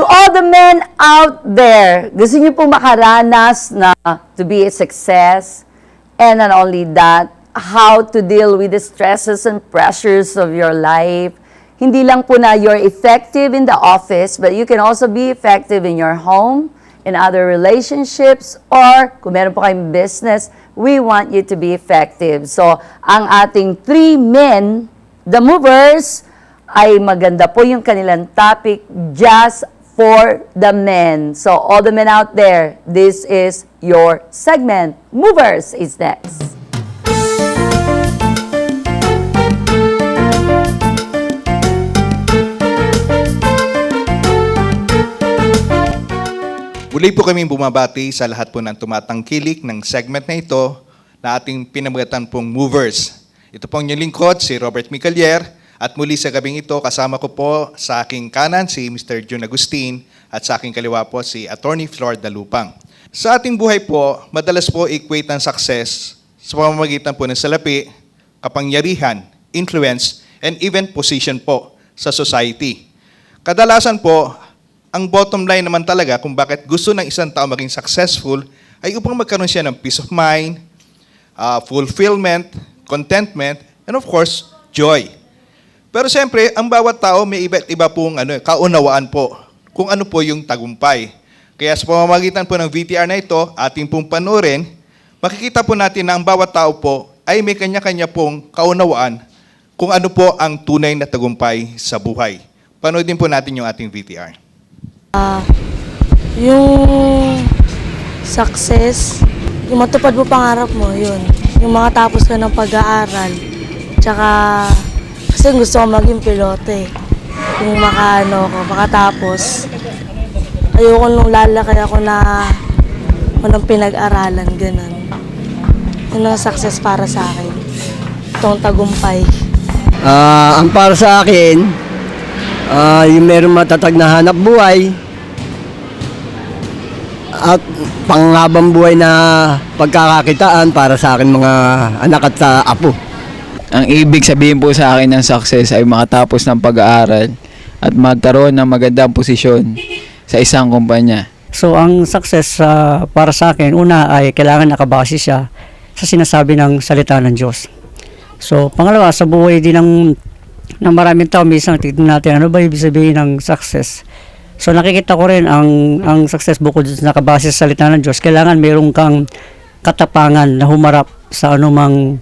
all the men out there, gusto niyo po makaranas na to be a success, and not only that, how to deal with the stresses and pressures of your life. Hindi lang po na you're effective in the office, but you can also be effective in your home, in other relationships, or kung meron po kayong business, we want you to be effective. So, ang ating 3 men, the movers, ay maganda po yung kanilang topic, just for the men. So, all the men out there, this is your segment. Movers is next. Muli po kaming bumabati sa lahat po ng tumatangkilik ng segment na ito na ating pinamagatan pong Movers. Ito pong inyong lingkod, si Robert Micalier, at muli sa gabing ito, kasama ko po sa aking kanan si Mr. June Agustin at sa aking kaliwa po si Attorney Flor Dalupang. Sa ating buhay po, madalas po equate ng success sa pamamagitan po ng salapi, kapangyarihan, influence, and even position po sa society. Kadalasan po, ang bottom line naman talaga kung bakit gusto ng isang tao maging successful ay upang magkaroon siya ng peace of mind, fulfillment, contentment, and of course, joy. Pero siyempre, ang bawat tao may iba't iba pong kaunawaan po kung ano po yung tagumpay. Kaya sa pamamagitan po ng VTR na ito, ating pong panoorin, makikita po natin na ang bawat tao po ay may kanya-kanya pong kaunawaan kung ano po ang tunay na tagumpay sa buhay. Panoodin po natin yung ating VTR. Yung success, yung matupad mo pangarap mo, yun. Yung makatapos ka ng pag-aaral. Tsaka, kasi gusto ko maging pilote. Yung makatapos. Ayoko nung lalaki ako na walang pinag-aralan, ganun. Yun ang success para sa akin. Itong tagumpay. Ang para sa akin, yung meron matatag na hanap buhay at panghabang buhay na pagkakakitaan para sa akin mga anak at apo. Ang ibig sabihin po sa akin ng success ay makatapos ng pag-aaral at magkaroon ng magandang posisyon sa isang kumpanya. So ang success para sa akin, una ay kailangan nakabase siya sa sinasabi ng salita ng Diyos. So pangalawa, sa buhay din ng maraming tao, minsan tignan natin ano ba ibig sabihin ng success. So nakikita ko rin ang success bukod sa nakabase sa salita ng Diyos, kailangan mayroon kang katapangan na humarap sa anumang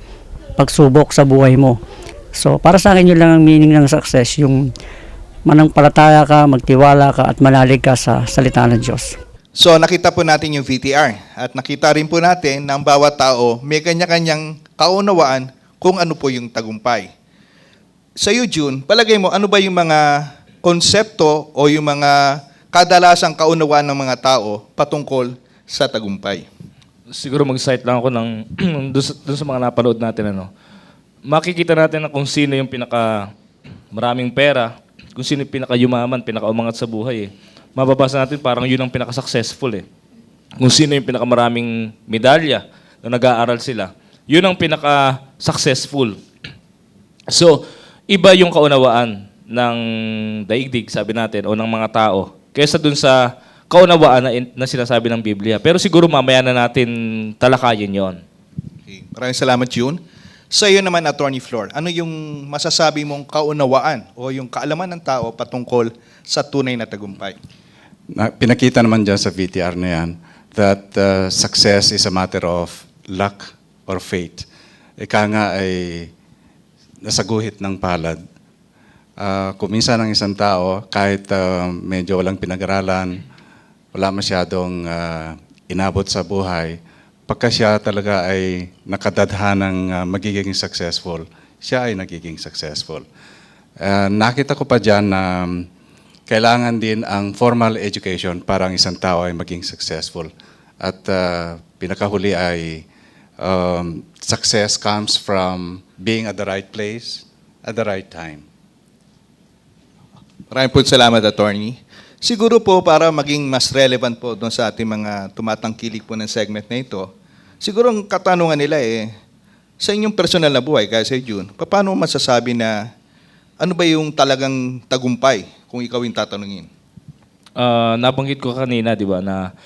pagsubok sa buhay mo. So para sa akin yun lang ang meaning ng success, yung manampalataya ka, magtiwala ka at manalig ka sa salita ng Diyos. So nakita po natin yung VTR at nakita rin po natin na ang bawat tao may kanya-kanyang kaunawaan kung ano po yung tagumpay. Sa iyo, June, palagay mo, ano ba yung mga konsepto o yung mga kadalasang kaunawaan ng mga tao patungkol sa tagumpay? Siguro mag-cite lang ako ng dun sa mga napanood natin. Makikita natin na kung sino yung pinaka maraming pera, kung sino yung pinaka-yumaman, pinaka-umangat sa buhay. Mababasa natin parang yun ang pinaka-successful. Kung sino yung pinaka-maraming medalya na nag-aaral sila, yun ang pinaka-successful. So, iba yung kaunawaan ng daigdig, sabi natin, o ng mga tao, kaysa dun sa kaunawaan na sinasabi ng Biblia. Pero siguro mamaya na natin talakayin yon. Okay. Maraming salamat, June. Sa iyo naman, Attorney Flor, ano yung masasabi mong kaunawaan o yung kaalaman ng tao patungkol sa tunay na tagumpay? Pinakita naman dyan sa VTR na yan that success is a matter of luck or fate. Ika nga ay nasa guhit ng palad. Kung minsan ang isang tao, kahit medyo walang pinag-aralan, wala masyadong inabot sa buhay, pagka siya talaga ay nakadadhanang magiging successful, siya ay nagiging successful. Nakita ko pa dyan na kailangan din ang formal education para ang isang tao ay maging successful. At pinakahuli ay success comes from being at the right place at the right time. Maraming po salamat, Attorney. Siguro po para maging mas relevant po doon sa ating mga tumatangkilik po ng segment na ito, siguro ang katanungan nila sa inyong personal na buhay, kaya sa June, paano mo masasabi na ano ba yung talagang tagumpay kung ikaw yung tatanungin? nabanggit ko kanina, di ba, na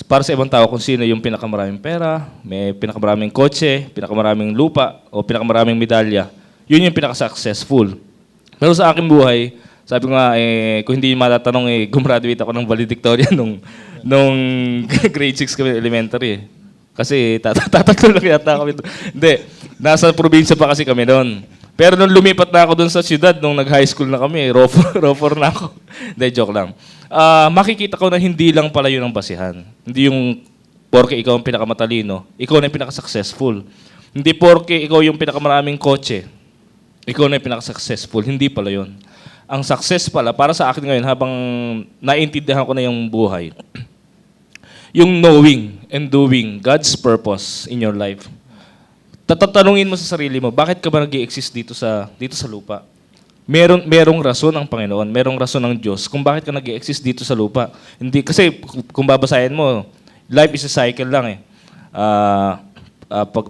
para sa ibang tao kung sino yung pinakamaraming pera, may pinakamaraming kotse, pinakamaraming lupa, o pinakamaraming medalya, yun yung pinaka-successful. Pero sa aking buhay, sabi ko nga, kung hindi matatanong, gumraduate ako ng valedictorian nung grade 6 kami elementary. Kasi tatatlo lang yata kami. Hindi, nasa probinsya pa kasi kami doon. Pero nung lumipat na ako doon sa syudad, nung nag-high school na kami, rofor na ako. Hindi, joke lang. Makikita ko na hindi lang pala yun ang basihan. Hindi yung porke ikaw ang pinakamatalino, ikaw na yung pinaka-successful. Hindi porke ikaw yung pinakamaraming kotse, ikaw na yung pinaka-successful. Hindi pala yun. Ang success pala, para sa akin ngayon, habang naintindihan ko na yung buhay, yung knowing and doing God's purpose in your life. Tatanungin mo sa sarili mo, bakit ka ba nag-i-exist dito sa lupa? Merong rason ang Panginoon, merong rason ng Diyos kung bakit ka nag-i-exist dito sa lupa. Hindi kasi kung babasahin mo, life is a cycle lang eh.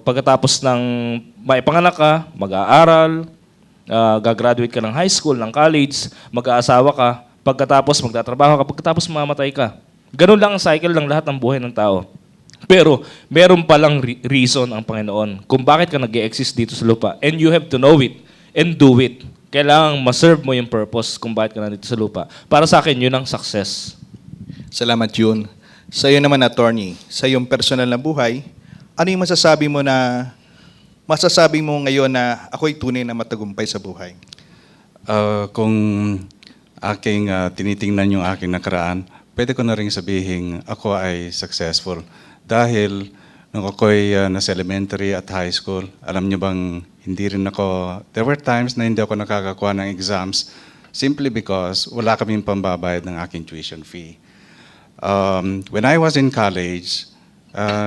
Pagkatapos ng maipanganak ka, mag-aaral, gagraduate ka ng high school, ng college, mag-aasawa ka, pagkatapos magtatrabaho ka, pagkatapos mamatay ka. Ganun lang ang cycle ng lahat ng buhay ng tao. Pero meron palang reason ang Panginoon kung bakit ka nag-i-exist dito sa lupa. And you have to know it and do it. Kailangang ma-serve mo yung purpose kung bakit ka nandito sa lupa. Para sa akin, yun ang success. Salamat, June. Sa iyo naman, attorney, sa iyong personal na buhay, ano yung masasabi mo ngayon na ako'y tunay na matagumpay sa buhay? Kung aking tinitingnan yung aking nakaraan, pwede ko na rin sabihin ako ay successful. Dahil nung ako'y nasa elementary at high school, alam niyo bang hindi rin ako, there were times na hindi ako nakakakuha ng exams simply because wala kaming pambabayad ng aking tuition fee. When I was in college,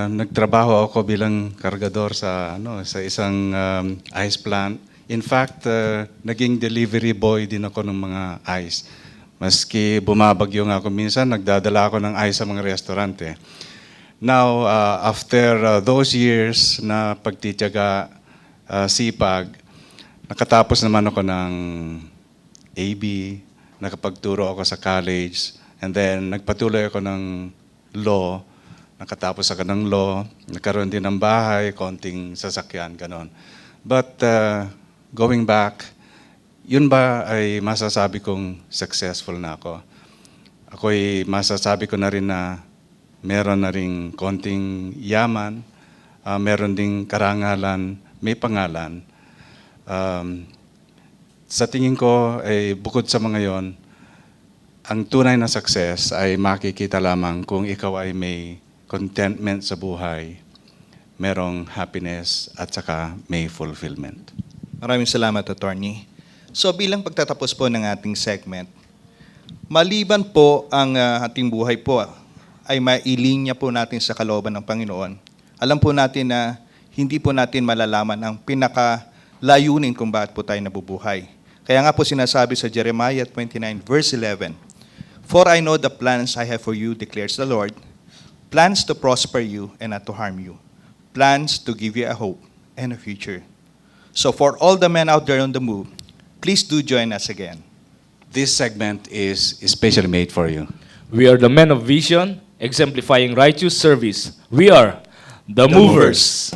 nagtrabaho ako bilang kargador sa isang ice plant. In fact, naging delivery boy din ako ng mga ice. Maski bumabagyo nga ako minsan, nagdadala ako ng ice sa mga restaurante. Now, after those years na pagtitiyaga, sipag, nakatapos naman ako ng AB, nakapagturo ako sa college, and then nagpatuloy ako ng law, nakatapos ako ng law, nagkaroon din ng bahay, konting sasakyan, ganon. But going back, yun ba ay masasabi kong successful na ako? Ako'y masasabi ko na rin na meron na rin konting yaman, meron ding karangalan, may pangalan. Sa tingin ko, bukod sa mga yon, ang tunay na success ay makikita lamang kung ikaw ay may contentment sa buhay, merong happiness at saka may fulfillment. Maraming salamat, attorney. So bilang pagtatapos po ng ating segment, maliban po ang ating buhay po ay mailinya po natin sa kalooban ng Panginoon. Alam po natin na hindi po natin malalaman ang pinakalayunin kung bakit po tayo nabubuhay. Kaya nga po sinasabi sa Jeremiah 29 verse 11, "For I know the plans I have for you, declares the Lord, plans to prosper you and not to harm you, plans to give you a hope and a future." So for all the men out there on the move, please do join us again. This segment is especially made for you. We are the men of vision, exemplifying righteous service. We are the movers.